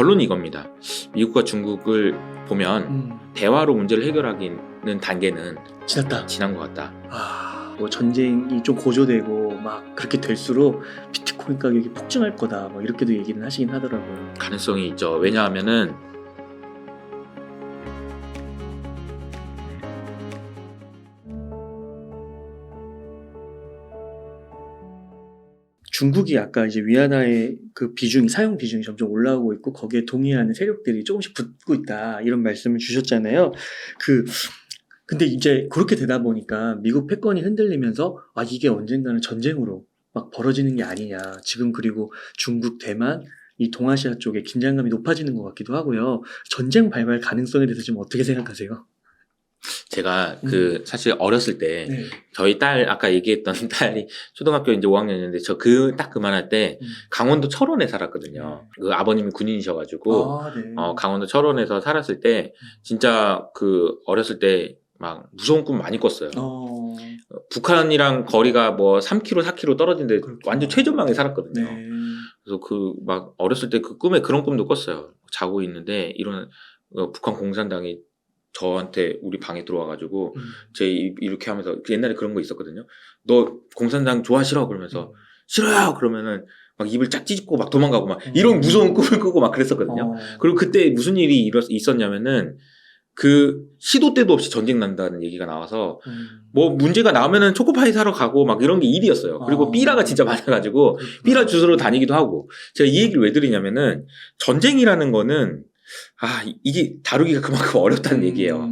결론이 이겁니다. 미국과 중국을 보면 대화로 문제를 해결하기는 단계는 지났다. 지난 것 같다. 뭐 전쟁이 좀 고조되고 막 그렇게 될수록 비트코인 가격이 폭증할 거다. 뭐 이렇게도 얘기는 하시긴 하더라고요. 가능성이 있죠. 왜냐하면은 중국이 아까 이제 위안화의 그 비중이 사용 비중이 점점 올라오고 있고 거기에 동의하는 세력들이 조금씩 붙고 있다 이런 말씀을 주셨잖아요. 근데 이제 그렇게 되다 보니까 미국 패권이 흔들리면서 이게 언젠가는 전쟁으로 막 벌어지는 게 아니냐. 지금 그리고 중국, 대만 이 동아시아 쪽에 긴장감이 높아지는 것 같기도 하고요. 전쟁 발발 가능성에 대해서 지금 어떻게 생각하세요? 제가 사실 어렸을 때 네. 저희 딸 아까 얘기했던 딸이 초등학교 이제 5학년이었는데 저 딱 그만할 때 강원도 철원에 살았거든요. 그 아버님이 군인이셔가지고 네. 강원도 철원에서 살았을 때 진짜 그 어렸을 때 막 무서운 꿈 많이 꿨어요. 북한이랑 거리가 뭐 3km, 4km 떨어진데 그렇구나. 완전 최전방에 살았거든요. 네. 그래서 그 막 어렸을 때 그 꿈에 그런 꿈도 꿨어요. 자고 있는데 이런 북한 공산당이 저한테 우리 방에 들어와가지고 제 이렇게 하면서 옛날에 그런 거 있었거든요. 너 공산당 좋아 싫어 그러면서 싫어요 그러면은 막 입을 짝 찢고 막 도망가고 막 이런 무서운 꿈을 꾸고 막 그랬었거든요. 그리고 그때 무슨 일이 있었냐면은 그 시도 때도 없이 전쟁 난다는 얘기가 나와서 뭐 문제가 나오면은 초코파이 사러 가고 막 이런 게 일이었어요. 그리고 삐라가 진짜 많아가지고 삐라 주스러 다니기도 하고. 제가 이 얘기를 왜 드리냐면은 전쟁이라는 거는 이게 다루기가 그만큼 어렵다는 얘기예요.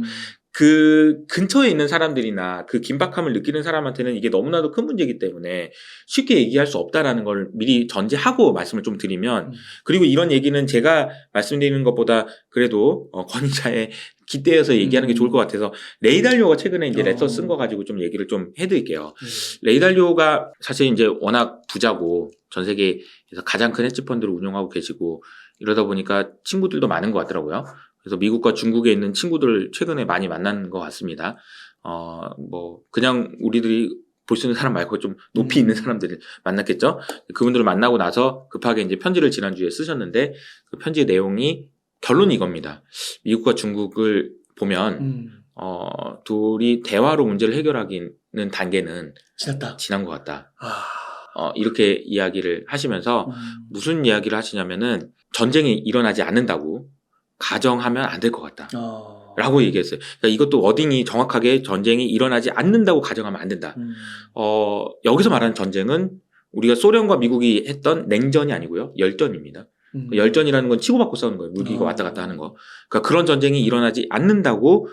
그 근처에 있는 사람들이나 그 긴박함을 느끼는 사람한테는 이게 너무나도 큰 문제이기 때문에 쉽게 얘기할 수 없다라는 걸 미리 전제하고 말씀을 좀 드리면, 그리고 이런 얘기는 제가 말씀드리는 것보다 그래도 권위자의 깃대어서 얘기하는 게 좋을 것 같아서 레이 달리오가 최근에 이제 레터 쓴 거 가지고 좀 얘기를 좀 해드릴게요. 레이 달리오가 사실 이제 워낙 부자고 전 세계에서 가장 큰 헤지 펀드를 운영하고 계시고 이러다 보니까 친구들도 많은 것 같더라고요. 그래서 미국과 중국에 있는 친구들을 최근에 많이 만난 것 같습니다. 뭐 그냥 우리들이 볼 수 있는 사람 말고 좀 높이 있는 사람들을 만났겠죠. 그분들을 만나고 나서 급하게 이제 편지를 지난주에 쓰셨는데 그 편지의 내용이 결론이 이겁니다. 미국과 중국을 보면 둘이 대화로 문제를 해결하기는 단계는 지난 것 같다. 이렇게 이야기를 하시면서 무슨 이야기를 하시냐면은 전쟁이 일어나지 않는다고 가정하면 안 될 것 같다. 라고 얘기했어요. 그러니까 이것도 워딩이 정확하게 전쟁이 일어나지 않는다고 가정하면 안 된다. 여기서 말하는 전쟁은 우리가 소련과 미국이 했던 냉전이 아니고요. 열전입니다. 열전이라는 건 치고받고 싸우는 거예요. 무기가 왔다 갔다 하는 거. 그러니까 그런 전쟁이 일어나지 않는다고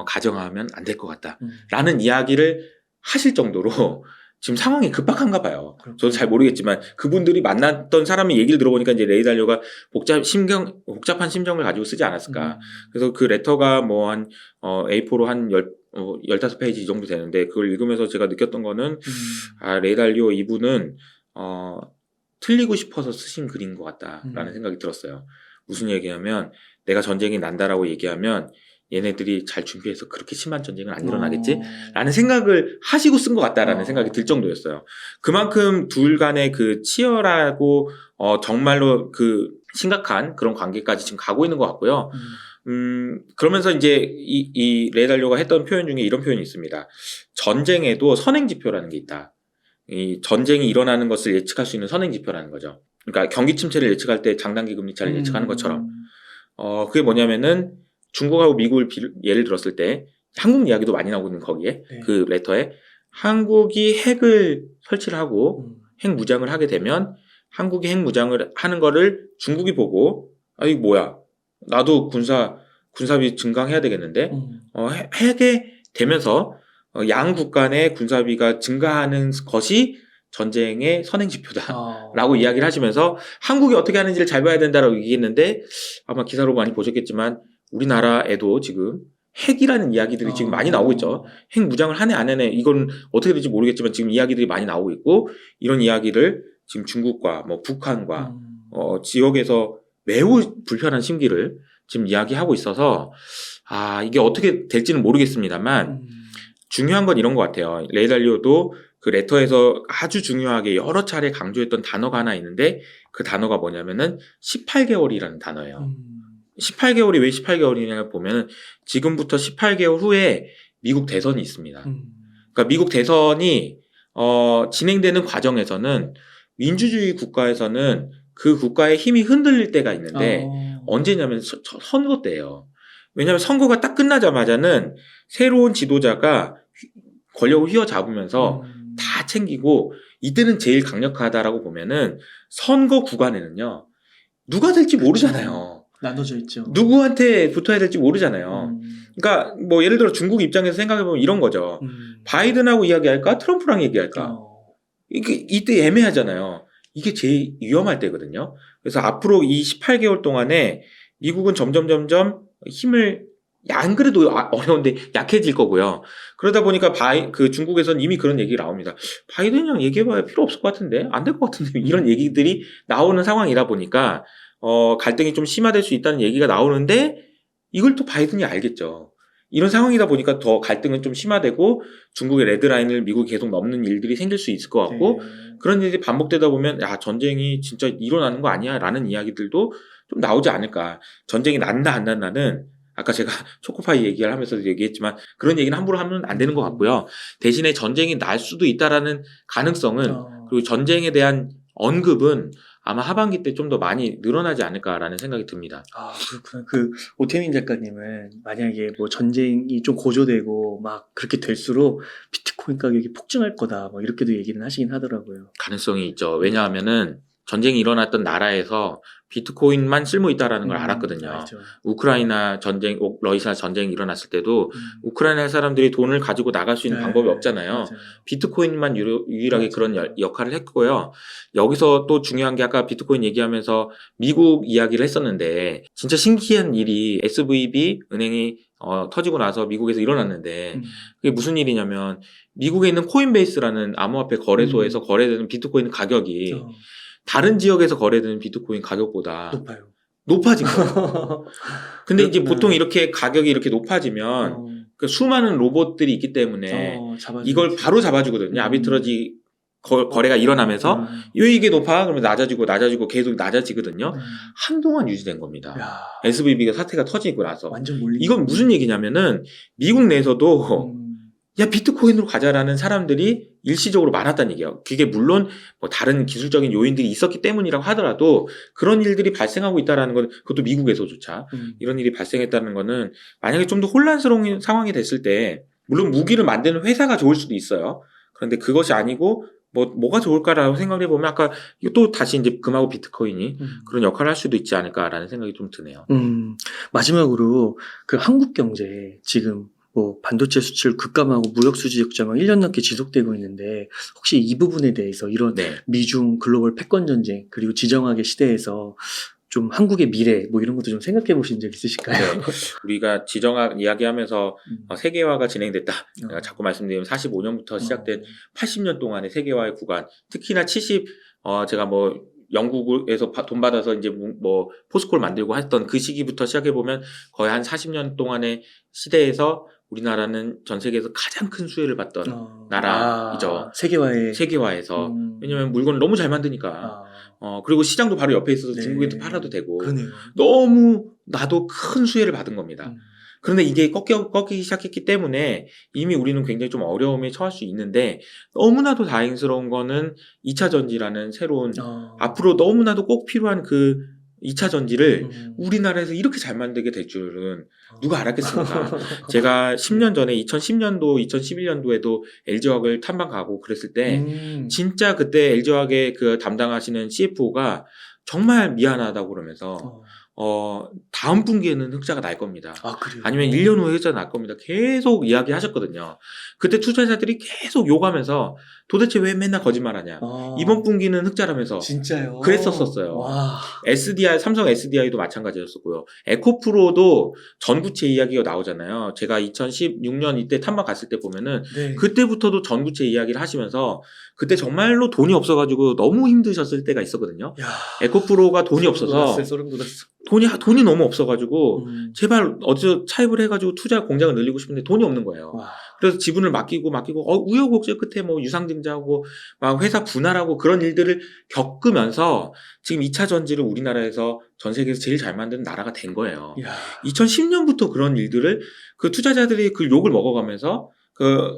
가정하면 안 될 것 같다. 라는 이야기를 하실 정도로 지금 상황이 급박한가 봐요. 저도 잘 모르겠지만 그분들이 만났던 사람의 얘기를 들어보니까 이제 레이 달리오가 복잡한 심정을 가지고 쓰지 않았을까. 그래서 그 레터가 뭐 한 A4로 한 15페이지 이 정도 되는데 그걸 읽으면서 제가 느꼈던 거는 레이 달리오 이분은 틀리고 싶어서 쓰신 글인 것 같다라는 생각이 들었어요. 무슨 얘기냐면 내가 전쟁이 난다라고 얘기하면 얘네들이 잘 준비해서 그렇게 심한 전쟁은 안 일어나겠지? 라는 생각을 하시고 쓴 것 같다라는 생각이 들 정도였어요. 그만큼 둘 간의 그 치열하고 정말로 그 심각한 그런 관계까지 지금 가고 있는 것 같고요. 그러면서 이제 이 레이 달리오가 했던 표현 중에 이런 표현이 있습니다. 전쟁에도 선행지표라는 게 있다. 이 전쟁이 일어나는 것을 예측할 수 있는 선행지표라는 거죠. 그러니까 경기 침체를 예측할 때 장단기 금리차를 예측하는 것처럼. 그게 뭐냐면은 중국하고 미국을 예를 들었을 때 한국 이야기도 많이 나오고 있는 거기에 그 레터에 한국이 핵을 설치를 하고 핵 무장을 하게 되면 한국이 핵 무장을 하는 거를 중국이 보고 이거 뭐야 나도 군사비 증강해야 되겠는데 핵에 되면서 양국 간의 군사비가 증가하는 것이 전쟁의 선행지표다라고 이야기를 하시면서 한국이 어떻게 하는지를 잘 봐야 된다라고 얘기했는데 아마 기사로 많이 보셨겠지만 우리나라에도 지금 핵이라는 이야기들이 지금 많이 나오고 있죠. 핵 무장을 하네 안 하네 이건 어떻게 될지 모르겠지만 지금 이야기들이 많이 나오고 있고 이런 이야기를 지금 중국과 뭐 북한과 지역에서 매우 불편한 심기를 지금 이야기하고 있어서 이게 어떻게 될지는 모르겠습니다만 중요한 건 이런 것 같아요. 레이 달리오도 그 레터에서 아주 중요하게 여러 차례 강조했던 단어가 하나 있는데 그 단어가 뭐냐면은 18개월이라는 단어예요. 18개월이 왜 18개월이냐 보면은 지금부터 18개월 후에 미국 대선이 있습니다. 그러니까 미국 대선이 진행되는 과정에서는 민주주의 국가에서는 그 국가의 힘이 흔들릴 때가 있는데 언제냐면 선거 때예요. 왜냐하면 선거가 딱 끝나자마자는 새로운 지도자가 권력을 휘어잡으면서 다 챙기고 이때는 제일 강력하다라고 보면은 선거 구간에는요. 누가 될지 모르잖아요. 나눠져 있죠. 누구한테 붙어야 될지 모르잖아요. 그러니까 뭐 예를 들어 중국 입장에서 생각해보면 이런 거죠. 바이든하고 이야기할까? 트럼프랑 얘기할까? 이때 애매하잖아요. 이게 제일 위험할 때거든요. 그래서 앞으로 이 18개월 동안에 미국은 점점 힘을 안 그래도 어려운데 약해질 거고요. 그러다 보니까 그 중국에서는 이미 그런 얘기가 나옵니다. 바이든이랑 얘기해봐야 필요 없을 것 같은데 안 될 것 같은데 이런 얘기들이 나오는 상황이라 보니까 갈등이 좀 심화될 수 있다는 얘기가 나오는데 이걸 또 바이든이 알겠죠. 이런 상황이다 보니까 더 갈등은 좀 심화되고 중국의 레드라인을 미국이 계속 넘는 일들이 생길 수 있을 것 같고 그런 일이 반복되다 보면 야 전쟁이 진짜 일어나는 거 아니야? 라는 이야기들도 좀 나오지 않을까. 전쟁이 난다 안 난다는 아까 제가 초코파이 얘기를 하면서도 얘기했지만 그런 얘기는 함부로 하면 안 되는 것 같고요. 대신에 전쟁이 날 수도 있다라는 가능성은 그리고 전쟁에 대한 언급은 아마 하반기 때 좀 더 많이 늘어나지 않을까라는 생각이 듭니다. 아, 그렇구나. 오태민 작가님은 만약에 뭐 전쟁이 좀 고조되고 막 그렇게 될수록 비트코인 가격이 폭증할 거다. 뭐 이렇게도 얘기는 하시긴 하더라고요. 가능성이 있죠. 왜냐하면은 전쟁이 일어났던 나라에서 비트코인만 쓸모 있다라는 걸 알았거든요. 알죠. 우크라이나 전쟁, 러시아 전쟁이 일어났을 때도 우크라이나 사람들이 돈을 가지고 나갈 수 있는 방법이 없잖아요. 맞아요. 비트코인만 유일하게 맞아요. 그런 역할을 했고요. 여기서 또 중요한 게 아까 비트코인 얘기하면서 미국 이야기를 했었는데 진짜 신기한 일이 SVB 은행이 터지고 나서 미국에서 일어났는데 그게 무슨 일이냐면 미국에 있는 코인베이스라는 암호화폐 거래소에서 거래되는 비트코인 가격이 다른 지역에서 거래되는 비트코인 가격보다 높아요. 높아진 거예요. 근데 이제 보통 이렇게 가격이 이렇게 높아지면 그 수많은 로봇들이 있기 때문에 이걸 바로 잡아주거든요. 아비트러지 거래가 일어나면서 왜 이게 높아? 그러면 낮아지고 계속 낮아지거든요. 한동안 유지된 겁니다. 야. SVB가 사태가 터지고 나서. 완전 몰린 이건 무슨 얘기냐면은 미국 내에서도 야 비트코인으로 가자라는 사람들이 일시적으로 많았다는 얘기예요. 그게 물론 뭐 다른 기술적인 요인들이 있었기 때문이라고 하더라도 그런 일들이 발생하고 있다라는 건 그것도 미국에서조차 이런 일이 발생했다는 거는 만약에 좀 더 혼란스러운 상황이 됐을 때 물론 무기를 만드는 회사가 좋을 수도 있어요. 그런데 그것이 아니고 뭐가 좋을까라고 생각을 해보면 아까 또 다시 이제 금하고 비트코인이 그런 역할을 할 수도 있지 않을까라는 생각이 좀 드네요. 마지막으로 그 한국 경제 지금 뭐 반도체 수출 급감하고 무역 수지 적자가 1년 넘게 지속되고 있는데 혹시 이 부분에 대해서 이런 미중 글로벌 패권 전쟁 그리고 지정학의 시대에서 좀 한국의 미래 뭐 이런 것도 좀 생각해 보신 적 있으실까요? 네. 우리가 지정학 이야기하면서 세계화가 진행됐다. 제가 자꾸 말씀드리면 45년부터 시작된 80년 동안의 세계화의 구간, 특히나 제가 뭐 영국에서 돈 받아서 이제 뭐 포스콜 만들고 했던 그 시기부터 시작해 보면 거의 한 40년 동안의 시대에서 우리나라는 전 세계에서 가장 큰 수혜를 받던 나라이죠. 세계화에서. 왜냐면 물건을 너무 잘 만드니까. 그리고 시장도 바로 옆에 있어서 중국에도 팔아도 되고. 그러네요. 너무 나도 큰 수혜를 받은 겁니다. 그런데 이게 꺾이기 시작했기 때문에 이미 우리는 굉장히 좀 어려움에 처할 수 있는데 너무나도 다행스러운 거는 2차 전지라는 새로운 앞으로 너무나도 꼭 필요한 그 2차 전지를 우리나라에서 이렇게 잘 만들게 될 줄은 누가 알았겠습니까? 제가 10년 전에 2010년도, 2011년도에도 LG화학을 탐방 가고 그랬을 때 진짜 그때 LG화학의 그 담당하시는 CFO가 정말 미안하다고 그러면서 다음 분기에는 흑자가 날 겁니다. 그래요? 아니면 1년 후에 흑자가 날 겁니다. 계속 이야기하셨거든요. 그때 투자자들이 계속 욕하면서 도대체 왜 맨날 거짓말하냐. 이번 분기는 흑자라면서. 진짜요? 그랬었어요. 와. 삼성 SDI도 마찬가지였었고요. 에코프로도 전구체 이야기가 나오잖아요. 제가 2016년 이때 탐방 갔을 때 보면은 그때부터도 전구체 이야기를 하시면서 그때 정말로 돈이 없어가지고 너무 힘드셨을 때가 있었거든요. 에코프로가 돈이 없어서 소름 돋았어. 돈이 너무 없어가지고 제발 어디서 차입을 해가지고 투자 공장을 늘리고 싶은데 돈이 없는 거예요. 와. 그래서 지분을 맡기고 우여곡절 끝에 뭐 유상증자하고 막 회사 분할하고 그런 일들을 겪으면서 지금 2차 전지를 우리나라에서 전 세계에서 제일 잘 만드는 나라가 된 거예요. 야. 2010년부터 그런 일들을 그 투자자들이 그 욕을 먹어가면서 그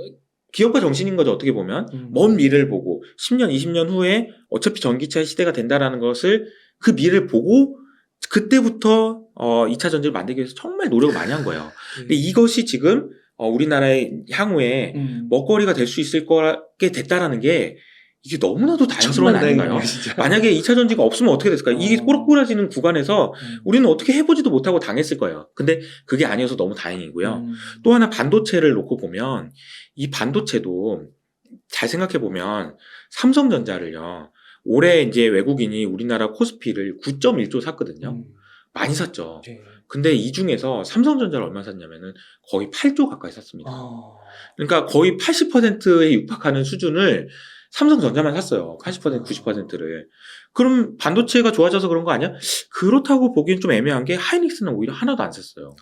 기업가 정신인 거죠. 어떻게 보면 먼 미래를 보고 10년, 20년 후에 어차피 전기차 시대가 된다라는 것을 그 미래를 보고 그때부터 2차 전지를 만들기 위해서 정말 노력을 많이 한 거예요. 근데 이것이 지금 우리나라의 향후에 먹거리가 될 수 있을 거게 됐다라는 게 이게 너무나도 다행스러운 아닌가요? 만약에 2차 전지가 없으면 어떻게 됐을까요? 이게 꼬락꼬라지는 구간에서 우리는 어떻게 해보지도 못하고 당했을 거예요. 근데 그게 아니어서 너무 다행이고요. 또 하나 반도체를 놓고 보면 이 반도체도 잘 생각해 보면 삼성전자를요. 올해 이제 외국인이 우리나라 코스피를 9.1조 샀거든요. 많이 샀죠. 근데 이 중에서 삼성전자를 얼마 샀냐면은 거의 8조 가까이 샀습니다. 그러니까 거의 80%에 육박하는 수준을 삼성전자만 샀어요. 80%, 90%를. 그럼 반도체가 좋아져서 그런 거 아니야? 그렇다고 보기엔 좀 애매한 게 하이닉스는 오히려 하나도 안 샀어요.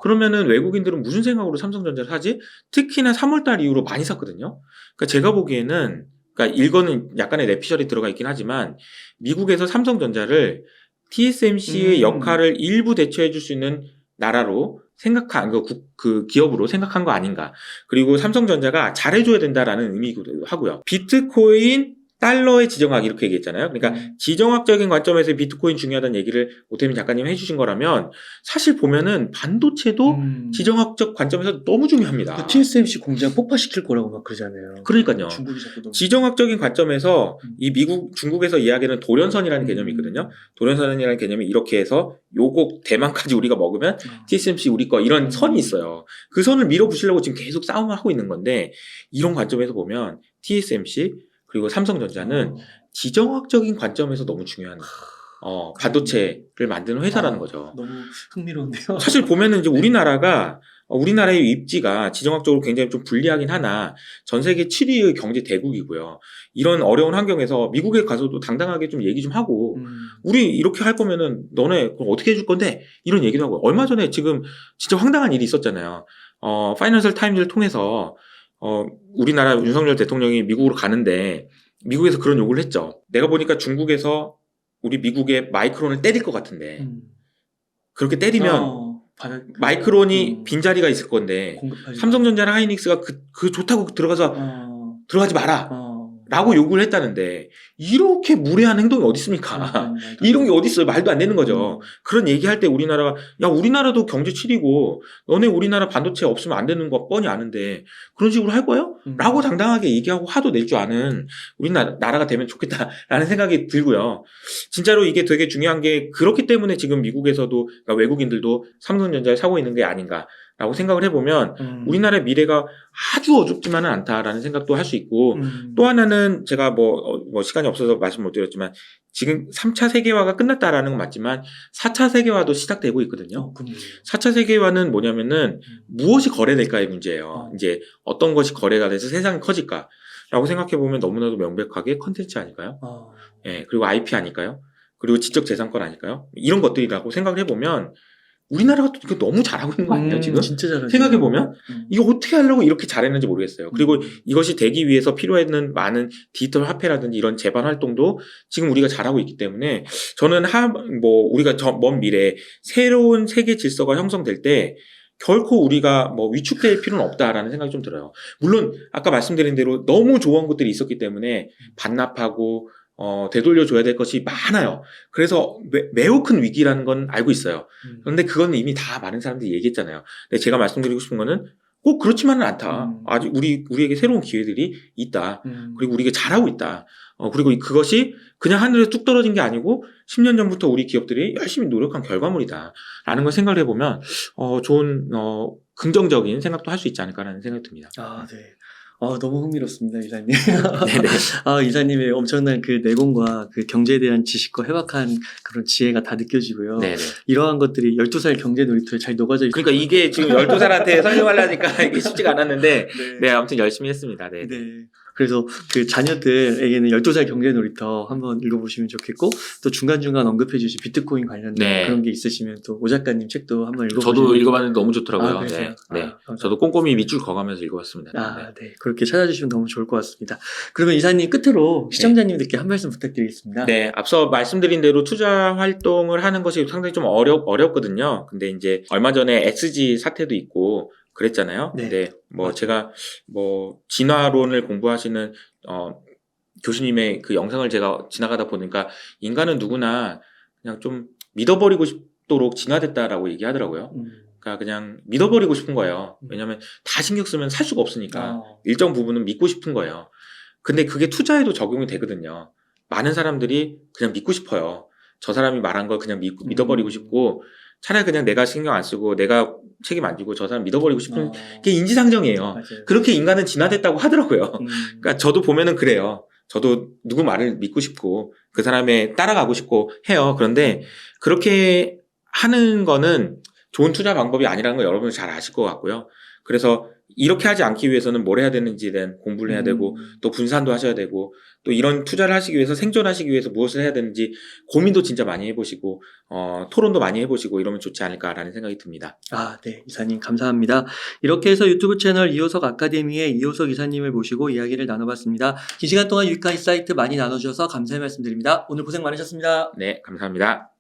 그러면은 외국인들은 무슨 생각으로 삼성전자를 사지? 특히나 3월달 이후로 많이 샀거든요. 그러니까 제가 보기에는 그러니까 이거는 약간의 뇌피셜이 들어가 있긴 하지만 미국에서 삼성전자를 TSMC의 역할을 일부 대체해 줄 수 있는 나라로 생각한 그 기업으로 생각한 거 아닌가. 그리고 삼성전자가 잘해줘야 된다라는 의미이기도 하고요. 비트코인 달러의 지정학 이렇게 얘기했잖아요. 그러니까 지정학적인 관점에서 비트코인 중요하다는 얘기를 오태민 작가님 해주신 거라면 사실 보면은 반도체도 지정학적 관점에서 너무 중요합니다. 그 TSMC 공장 폭파시킬 거라고 막 그러잖아요. 그러니까요. 중국이 자꾸 너무... 지정학적인 관점에서 이 중국에서 이야기하는 돌연선이라는 개념이 있거든요. 돌연선이라는 개념이 이렇게 해서 요거 대만까지 우리가 먹으면 TSMC 우리 거 이런 선이 있어요. 그 선을 밀어붙이려고 지금 계속 싸움을 하고 있는 건데 이런 관점에서 보면 TSMC 그리고 삼성전자는 지정학적인 관점에서 너무 중요한 반도체를 만드는 회사라는 거죠. 너무 흥미로운데요. 사실 보면은 이제 우리나라의 입지가 지정학적으로 굉장히 좀 불리하긴 하나 전 세계 7위의 경제 대국이고요. 이런 어려운 환경에서 미국에 가서도 당당하게 좀 얘기 좀 하고 우리 이렇게 할 거면은 너네 그럼 어떻게 해줄 건데 이런 얘기도 하고 얼마 전에 지금 진짜 황당한 일이 있었잖아요. 파이낸셜 타임즈를 통해서 우리나라 윤석열 대통령이 미국으로 가는데 미국에서 그런 요구를 했죠. 내가 보니까 중국에서 우리 미국의 마이크론을 때릴 것 같은데 그렇게 때리면 마이크론이 빈자리가 있을 건데 삼성전자랑 하이닉스가 그 좋다고 들어가지 마라 라고 요구를 했다는데 이렇게 무례한 행동이 어디 있습니까? 이런 게 어디 있어요? 말도 안 되는 거죠. 그런 얘기할 때 우리나라가 야 우리나라도 경제 7위고 너네 우리나라 반도체 없으면 안 되는 거 뻔히 아는데 그런 식으로 할 거예요? 라고 당당하게 얘기하고 화도 낼 줄 아는 우리나라가 되면 좋겠다라는 생각이 들고요. 진짜로 이게 되게 중요한 게 그렇기 때문에 지금 미국에서도 그러니까 외국인들도 삼성전자를 사고 있는 게 아닌가 라고 생각을 해보면 우리나라의 미래가 아주 어둡지만은 않다라는 생각도 할 수 있고 또 하나는 제가 뭐 시간이 없어서 말씀 못 드렸지만 지금 3차 세계화가 끝났다라는 건 맞지만 4차 세계화도 시작되고 있거든요. 4차 세계화는 뭐냐면은 무엇이 거래될까의 문제예요. 이제 어떤 것이 거래가 돼서 세상이 커질까 라고 생각해보면 너무나도 명백하게 컨텐츠 아닐까요? 예, 그리고 IP 아닐까요? 그리고 지적 재산권 아닐까요? 이런 것들이라고 생각을 해보면 우리나라가 이거 너무 잘하고 있는 거 아니에요, 지금? 진짜 잘하죠. 생각해보면 이거 어떻게 하려고 이렇게 잘했는지 모르겠어요. 그리고 이것이 되기 위해서 필요했는 많은 디지털 화폐라든지 이런 재반 활동도 지금 우리가 잘하고 있기 때문에 저는 우리가 먼 미래에 새로운 세계 질서가 형성될 때 결코 우리가 위축될 필요는 없다라는 생각이 좀 들어요. 물론 아까 말씀드린 대로 너무 좋은 것들이 있었기 때문에 반납하고 되돌려줘야 될 것이 많아요. 그래서 매우 큰 위기라는 건 알고 있어요. 그런데 그건 이미 다 많은 사람들이 얘기했잖아요. 근데 제가 말씀드리고 싶은 거는 꼭 그렇지만은 않다. 아직 우리에게 새로운 기회들이 있다. 그리고 우리가 잘하고 있다. 그리고 그것이 그냥 하늘에서 뚝 떨어진 게 아니고 10년 전부터 우리 기업들이 열심히 노력한 결과물이다. 라는 걸 생각을 해보면 좋은 긍정적인 생각도 할 수 있지 않을까라는 생각이 듭니다. 네. 너무 흥미롭습니다, 이사님. 네네. 이사님의 엄청난 그 내공과 그 경제에 대한 지식과 해박한 그런 지혜가 다 느껴지고요. 네네. 이러한 것들이 12살 경제 놀이터에 잘 녹아져 있어요. 그러니까 이게 지금 12살한테 설명하려니까 이게 쉽지가 않았는데, 네, 아무튼 열심히 했습니다. 네. 그래서 그 자녀들에게는 12살 경제 놀이터 한번 읽어보시면 좋겠고, 또 중간중간 언급해주신 비트코인 관련된 네. 그런 게 있으시면 또 오 작가님 책도 한번 읽어보시면. 저도 읽어봤는데 너무 좋더라고요. 아, 그러세요? 네. 네. 아, 감사합니다. 저도 꼼꼼히 밑줄 그어가면서 읽어봤습니다. 아, 네. 그렇게 찾아주시면 너무 좋을 것 같습니다. 그러면 이사님 끝으로 시청자님들께 한 말씀 부탁드리겠습니다. 네, 앞서 말씀드린 대로 투자 활동을 하는 것이 상당히 좀 어렵거든요. 근데 이제 얼마 전에 SG 사태도 있고 그랬잖아요. 네. 근데 뭐 맞아요. 제가 뭐 진화론을 공부하시는 교수님의 그 영상을 제가 지나가다 보니까 인간은 누구나 그냥 좀 믿어버리고 싶도록 진화됐다라고 얘기하더라고요. 그러니까 그냥 믿어버리고 싶은 거예요. 왜냐하면 다 신경 쓰면 살 수가 없으니까 일정 부분은 믿고 싶은 거예요. 근데 그게 투자에도 적용이 되거든요. 많은 사람들이 그냥 믿고 싶어요. 저 사람이 말한 걸 그냥 믿어버리고 싶고 차라리 그냥 내가 신경 안 쓰고 내가 책임 안 지고 저 사람 믿어버리고 싶은 게 인지상정이에요. 맞아요. 그렇게 인간은 진화됐다고 하더라고요. 그러니까 저도 보면은 그래요. 저도 누구 말을 믿고 싶고 그 사람에 따라가고 싶고 해요. 그런데 그렇게 하는 거는 좋은 투자 방법이 아니라는 거 여러분 잘 아실 것 같고요. 그래서 이렇게 하지 않기 위해서는 뭘 해야 되는지에 대한 공부를 해야 되고 또 분산도 하셔야 되고 또 이런 투자를 하시기 위해서 생존하시기 위해서 무엇을 해야 되는지 고민도 진짜 많이 해보시고 토론도 많이 해보시고 이러면 좋지 않을까라는 생각이 듭니다. 아, 네. 이사님 감사합니다. 이렇게 해서 유튜브 채널 이호석 아카데미의 이호석 이사님을 모시고 이야기를 나눠봤습니다. 긴 시간 동안 유익한 인사이트 많이 나눠주셔서 감사의 말씀드립니다. 오늘 고생 많으셨습니다. 네, 감사합니다.